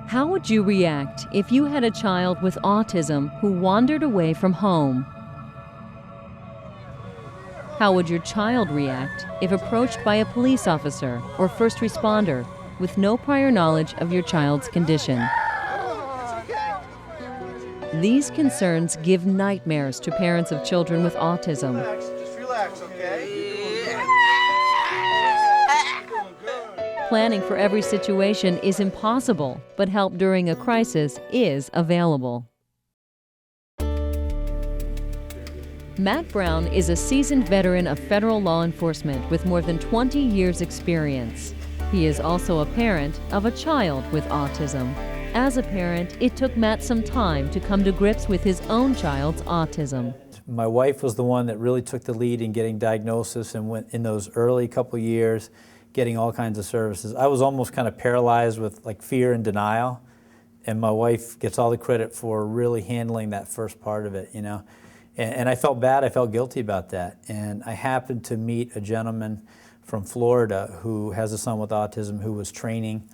How would you react if you had a child with autism who wandered away from home? How would your child react if approached by a police officer or first responder with no prior knowledge of your child's condition? These concerns give nightmares to parents of children with autism. Just relax, okay? Planning for every situation is impossible, but help during a crisis is available. Matt Brown is a seasoned veteran of federal law enforcement with more than 20 years' experience. He is also a parent of a child with autism. As a parent, it took Matt some time to come to grips with his own child's autism. My wife was the one that really took the lead in getting diagnosis and went in those early couple years, getting all kinds of services. I was almost kind of paralyzed with like fear and denial, and my wife gets all the credit for really handling that first part of it, you know. And I felt bad, I felt guilty about that. And I happened to meet a gentleman from Florida who has a son with autism who was training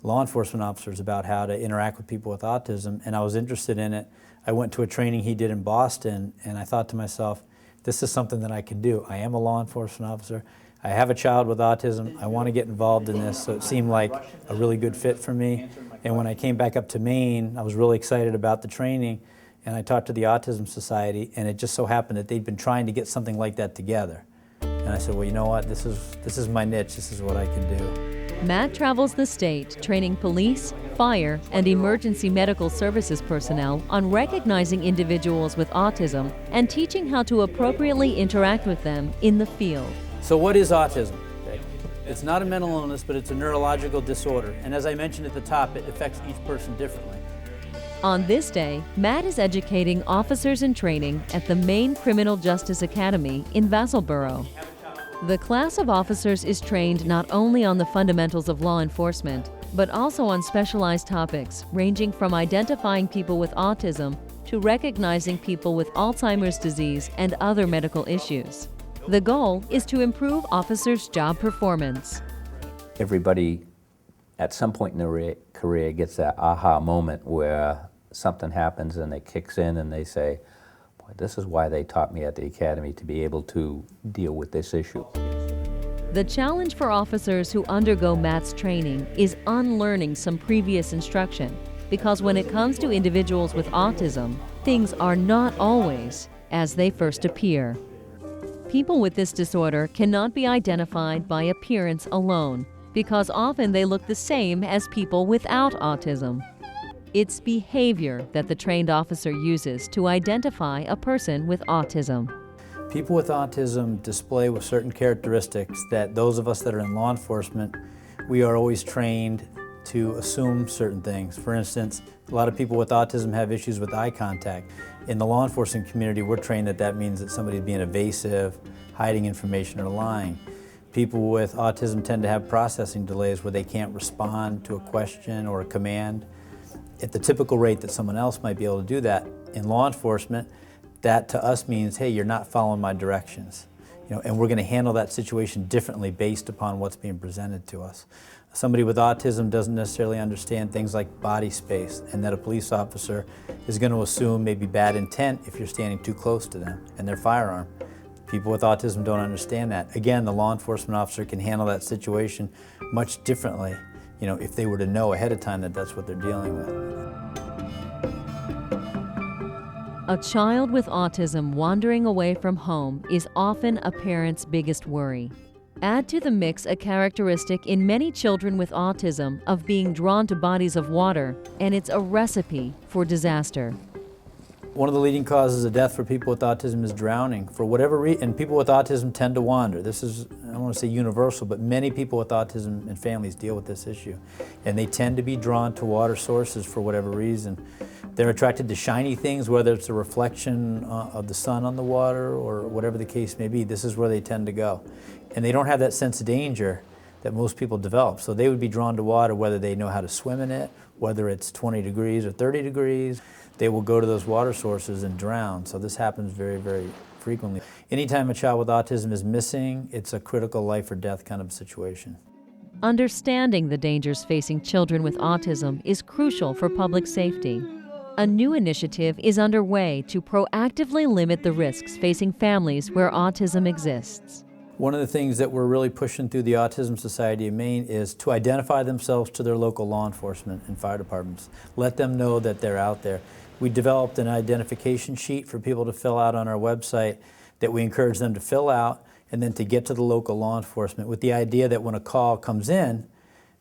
law enforcement officers about how to interact with people with autism, and I was interested in it. I went to a training he did in Boston, and I thought to myself, this is something that I can do. I am a law enforcement officer. I have a child with autism. I want to get involved in this, so it seemed like a really good fit for me. And when I came back up to Maine, I was really excited about the training, and I talked to the Autism Society, and it just so happened that they'd been trying to get something like that together. And I said, well, you know what, this is my niche, this is what I can do. Matt travels the state training police, fire, and emergency medical services personnel on recognizing individuals with autism and teaching how to appropriately interact with them in the field. So what is autism? It's not a mental illness, but it's a neurological disorder. And as I mentioned at the top, it affects each person differently. On this day, Matt is educating officers in training at the Maine Criminal Justice Academy in Vassalboro. The class of officers is trained not only on the fundamentals of law enforcement, but also on specialized topics ranging from identifying people with autism to recognizing people with Alzheimer's disease and other medical issues. The goal is to improve officers' job performance. Everybody at some point in their career gets that aha moment where something happens and it kicks in and they say, boy, this is why they taught me at the academy, to be able to deal with this issue. The challenge for officers who undergo Matt's training is unlearning some previous instruction, because when it comes to individuals with autism, things are not always as they first appear. People with this disorder cannot be identified by appearance alone, because often they look the same as people without autism. It's behavior that the trained officer uses to identify a person with autism. People with autism display with certain characteristics that those of us that are in law enforcement, we are always trained to assume certain things. For instance, a lot of people with autism have issues with eye contact. In the law enforcement community, we're trained that that means that somebody's being evasive, hiding information, or lying. People with autism tend to have processing delays where they can't respond to a question or a command at the typical rate that someone else might be able to do that. In law enforcement, that to us means, hey, you're not following my directions. You know, and we're going to handle that situation differently based upon what's being presented to us. Somebody with autism doesn't necessarily understand things like body space, and that a police officer is going to assume maybe bad intent if you're standing too close to them and their firearm. People with autism don't understand that. Again, the law enforcement officer can handle that situation much differently, you know, if they were to know ahead of time that that's what they're dealing with. A child with autism wandering away from home is often a parent's biggest worry. Add to the mix a characteristic in many children with autism of being drawn to bodies of water, and it's a recipe for disaster. One of the leading causes of death for people with autism is drowning. For whatever reason, and people with autism tend to wander. This is, I don't want to say universal, but many people with autism and families deal with this issue. And they tend to be drawn to water sources for whatever reason. They're attracted to shiny things, whether it's a reflection of the sun on the water or whatever the case may be. This is where they tend to go. And they don't have that sense of danger that most people develop. So they would be drawn to water whether they know how to swim in it, whether it's 20 degrees or 30 degrees. They will go to those water sources and drown. So this happens very, very frequently. Anytime a child with autism is missing, it's a critical life or death kind of situation. Understanding the dangers facing children with autism is crucial for public safety. A new initiative is underway to proactively limit the risks facing families where autism exists. One of the things that we're really pushing through the Autism Society of Maine is to identify themselves to their local law enforcement and fire departments. Let them know that they're out there. We developed an identification sheet for people to fill out on our website that we encourage them to fill out and then to get to the local law enforcement with the idea that when a call comes in,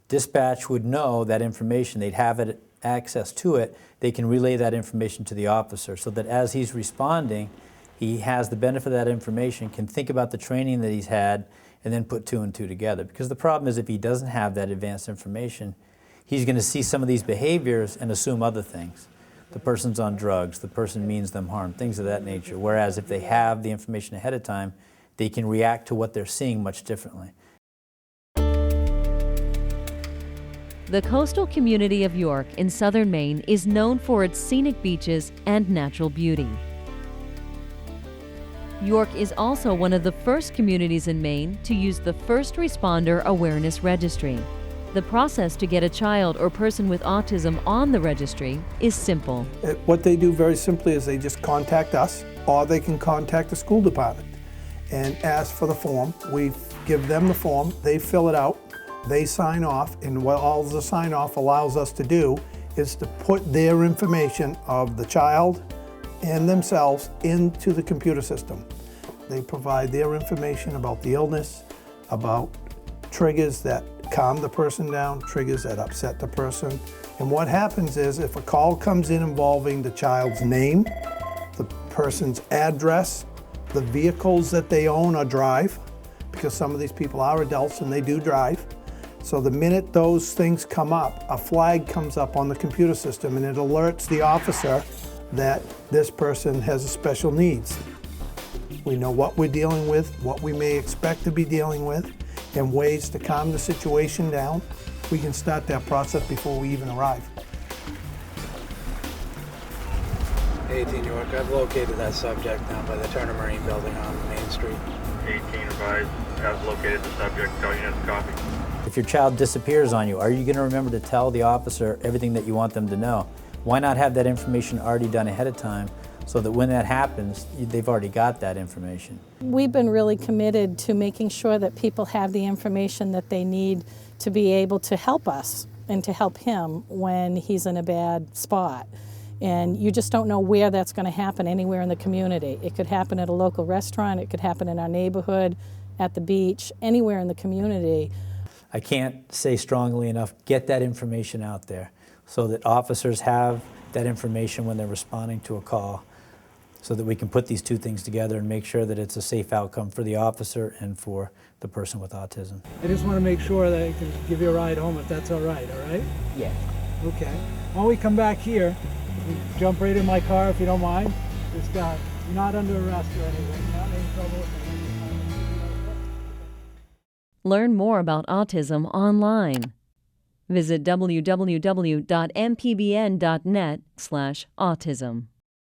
dispatch would know that information, they'd have access to it, they can relay that information to the officer so that as he's responding, he has the benefit of that information, can think about the training that he's had, and then put two and two together. Because the problem is if he doesn't have that advanced information, he's going to see some of these behaviors and assume other things. The person's on drugs, the person means them harm, things of that nature. Whereas if they have the information ahead of time, they can react to what they're seeing much differently. The coastal community of York in southern Maine is known for its scenic beaches and natural beauty. York is also one of the first communities in Maine to use the First Responder Awareness Registry. The process to get a child or person with autism on the registry is simple. What they do very simply is they just contact us, or they can contact the school department and ask for the form. We give them the form, they fill it out, they sign off, and what all the sign off allows us to do is to put their information of the child and themselves into the computer system. They provide their information about the illness, about triggers that calm the person down, triggers that upset the person. And what happens is if a call comes in involving the child's name, the person's address, the vehicles that they own or drive, because some of these people are adults and they do drive. So the minute those things come up, a flag comes up on the computer system and it alerts the officer that this person has special needs. We know what we're dealing with, what we may expect to be dealing with, and ways to calm the situation down. We can start that process before we even arrive. 18 York, I've located that subject down by the Turner Marine Building on Main Street. 18 advised, I've located the subject, tell you to copy. If your child disappears on you, are you going to remember to tell the officer everything that you want them to know? Why not have that information already done ahead of time so that when that happens, they've already got that information? We've been really committed to making sure that people have the information that they need to be able to help us and to help him when he's in a bad spot. And you just don't know where that's going to happen anywhere in the community. It could happen at a local restaurant, it could happen in our neighborhood, at the beach, anywhere in the community. I can't say strongly enough, get that information out there so that officers have that information when they're responding to a call so that we can put these two things together and make sure that it's a safe outcome for the officer and for the person with autism. I just want to make sure that I can give you a ride home if that's all right? Yeah. Okay. When we come back here, you jump right in my car if you don't mind. Just you're not under arrest or anything, you're not in trouble. Learn more about autism online. Visit www.mpbn.net/autism.